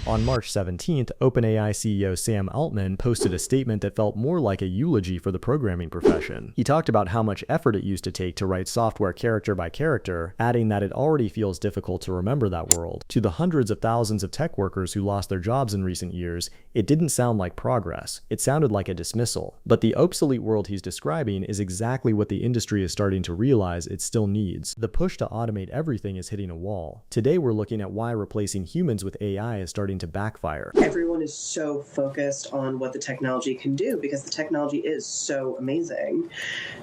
On March 17th, OpenAI CEO Sam Altman posted a statement that felt more like a eulogy for the programming profession. He talked about how much effort it used to take to write software character by character, adding that it already feels difficult to remember that world. To the hundreds of thousands of tech workers who lost their jobs in recent years, it didn't sound like progress. It sounded like a dismissal. But the obsolete world he's describing is exactly what the industry is starting to realize it still needs. The push to automate everything is hitting a wall. Today we're looking at why replacing humans with AI is starting to backfire. Everyone is so focused on what the technology can do because the technology is so amazing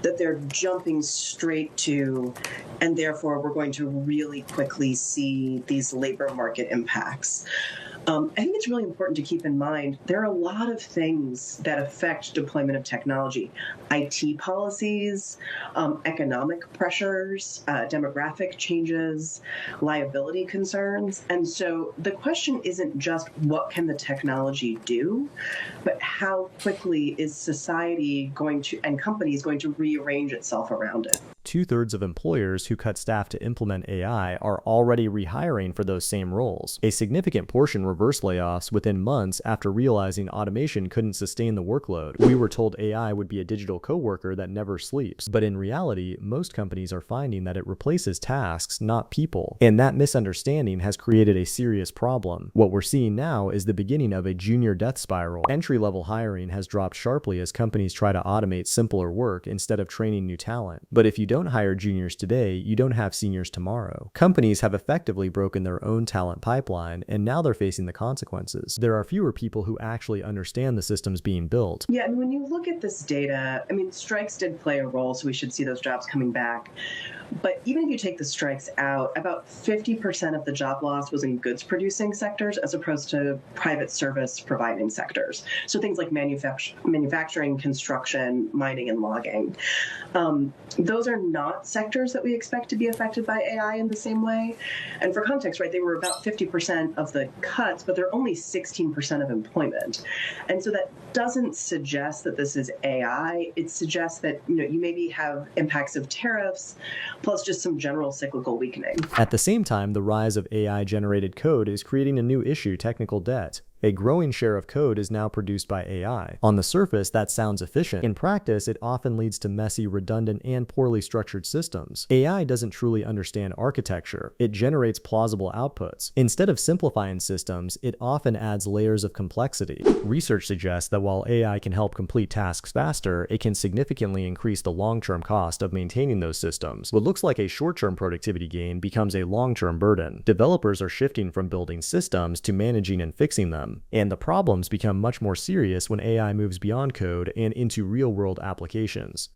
that they're jumping straight to, and therefore we're going to really quickly see these labor market impacts. I think it's really important to keep in mind there are a lot of things that affect deployment of technology. IT policies, economic pressures, demographic changes, liability concerns. And so the question isn't just what can the technology do, but how quickly is society going to, and companies going to rearrange itself around it. 2/3 of employers who cut staff to implement AI are already rehiring for those same roles. A significant portion reversed layoffs within months after realizing automation couldn't sustain the workload. We were told AI would be a digital coworker that never sleeps, but in reality, most companies are finding that it replaces tasks, not people. And that misunderstanding has created a serious problem. What we're seeing now is the beginning of a junior death spiral. Entry-level hiring has dropped sharply as companies try to automate simpler work instead of training new talent. But if you don't hire juniors today, you don't have seniors tomorrow. Companies have effectively broken their own talent pipeline, and now they're facing the consequences. There are fewer people who actually understand the systems being built. Yeah, and when you look at this data, I mean, strikes did play a role, so we should see those jobs coming back. But even if you take the strikes out, about 50% of the job loss was in goods-producing sectors as opposed to private service-providing sectors. So things like manufacturing, construction, mining, and logging. Those are not sectors that we expect to be affected by AI in the same way. And for context, right, they were about 50% of the cuts, but they're only 16% of employment. And so that doesn't suggest that this is AI. It suggests that you maybe have impacts of tariffs, plus just some general cyclical weakening. At the same time, the rise of AI-generated code is creating a new issue: technical debt. A growing share of code is now produced by AI. On the surface, that sounds efficient. In practice, it often leads to messy, redundant, and poorly structured systems. AI doesn't truly understand architecture. It generates plausible outputs. Instead of simplifying systems, it often adds layers of complexity. Research suggests that while AI can help complete tasks faster, it can significantly increase the long-term cost of maintaining those systems. What looks like a short-term productivity gain becomes a long-term burden. Developers are shifting from building systems to managing and fixing them. And the problems become much more serious when AI moves beyond code and into real-world applications.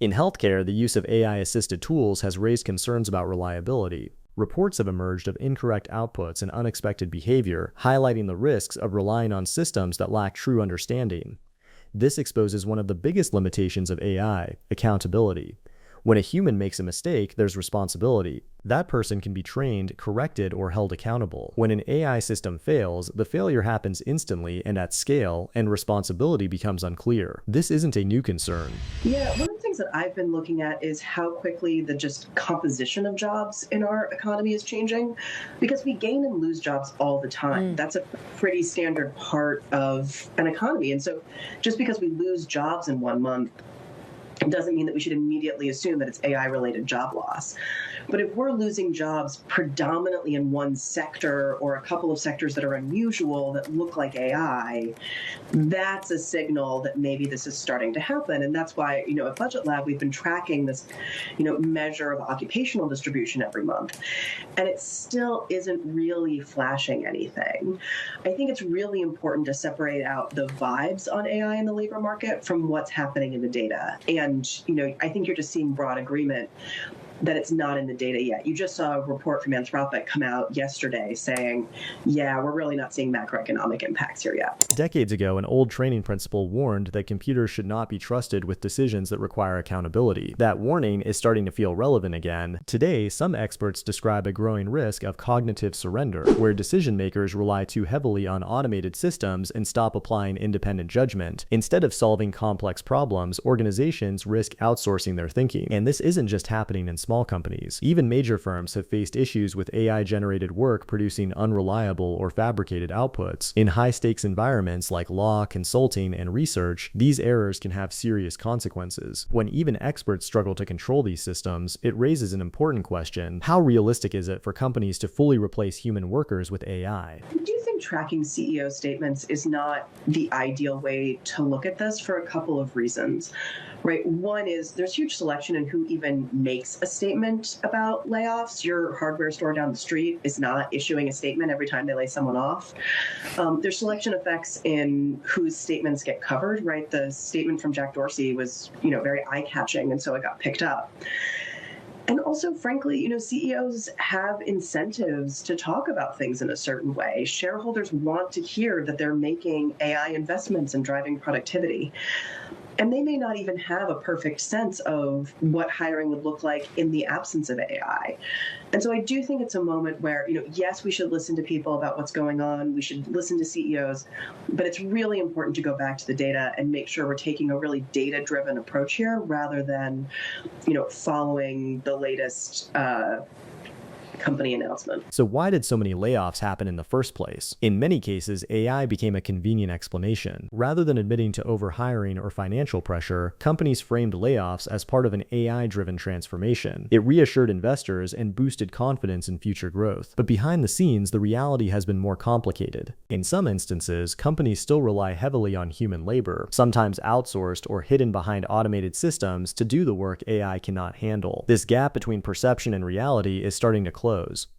In healthcare, the use of AI-assisted tools has raised concerns about reliability. Reports have emerged of incorrect outputs and unexpected behavior, highlighting the risks of relying on systems that lack true understanding. This exposes one of the biggest limitations of AI: accountability. When a human makes a mistake, there's responsibility. That person can be trained, corrected, or held accountable. When an AI system fails, the failure happens instantly and at scale, and responsibility becomes unclear. This isn't a new concern. Yeah, one of the things that I've been looking at is how quickly the just composition of jobs in our economy is changing, because we gain and lose jobs all the time. That's a pretty standard part of an economy. And so just because we lose jobs in 1 month, it doesn't mean that we should immediately assume that it's AI-related job loss. But if we're losing jobs predominantly in one sector or a couple of sectors that are unusual that look like AI, that's a signal that maybe this is starting to happen. And that's why, at Budget Lab, we've been tracking this, measure of occupational distribution every month. And it still isn't really flashing anything. I think it's really important to separate out the vibes on AI in the labor market from what's happening in the data. And, I think you're just seeing broad agreement that it's not in the data yet. You just saw a report from Anthropic come out yesterday saying, yeah, we're really not seeing macroeconomic impacts here yet. Decades ago, an old training principle warned that computers should not be trusted with decisions that require accountability. That warning is starting to feel relevant again. Today, some experts describe a growing risk of cognitive surrender, where decision makers rely too heavily on automated systems and stop applying independent judgment. Instead of solving complex problems, organizations risk outsourcing their thinking. And this isn't just happening in small companies. Even major firms have faced issues with AI-generated work producing unreliable or fabricated outputs. In high-stakes environments like law, consulting, and research, these errors can have serious consequences. When even experts struggle to control these systems, it raises an important question: how realistic is it for companies to fully replace human workers with AI? I do think tracking CEO statements is not the ideal way to look at this for a couple of reasons, right? One is there's huge selection in who even makes a statement about layoffs. Your hardware store down the street is not issuing a statement every time they lay someone off. There's selection effects in whose statements get covered, right? The statement from Jack Dorsey was, very eye-catching, and so it got picked up. And also, frankly, CEOs have incentives to talk about things in a certain way. Shareholders want to hear that they're making AI investments and driving productivity. And they may not even have a perfect sense of what hiring would look like in the absence of AI. And so I do think it's a moment where, yes, we should listen to people about what's going on. We should listen to CEOs, but it's really important to go back to the data and make sure we're taking a really data-driven approach here rather than, following the latest company announcement. So why did so many layoffs happen in the first place? In many cases, AI became a convenient explanation. Rather than admitting to overhiring or financial pressure, companies framed layoffs as part of an AI-driven transformation. It reassured investors and boosted confidence in future growth. But behind the scenes, the reality has been more complicated. In some instances, companies still rely heavily on human labor, sometimes outsourced or hidden behind automated systems to do the work AI cannot handle. This gap between perception and reality is starting to close.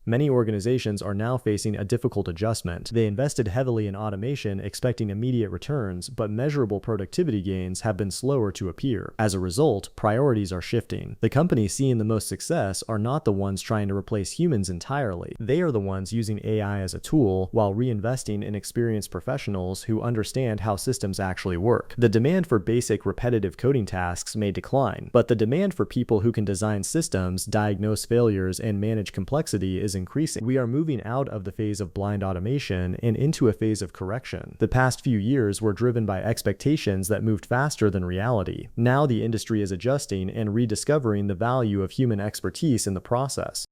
Many organizations are now facing a difficult adjustment. They invested heavily in automation, expecting immediate returns, but measurable productivity gains have been slower to appear. As a result, priorities are shifting. The companies seeing the most success are not the ones trying to replace humans entirely. They are the ones using AI as a tool while reinvesting in experienced professionals who understand how systems actually work. The demand for basic repetitive coding tasks may decline, but the demand for people who can design systems, diagnose failures, and manage complexity is increasing. We are moving out of the phase of blind automation and into a phase of correction. The past few years were driven by expectations that moved faster than reality. Now the industry is adjusting and rediscovering the value of human expertise in the process.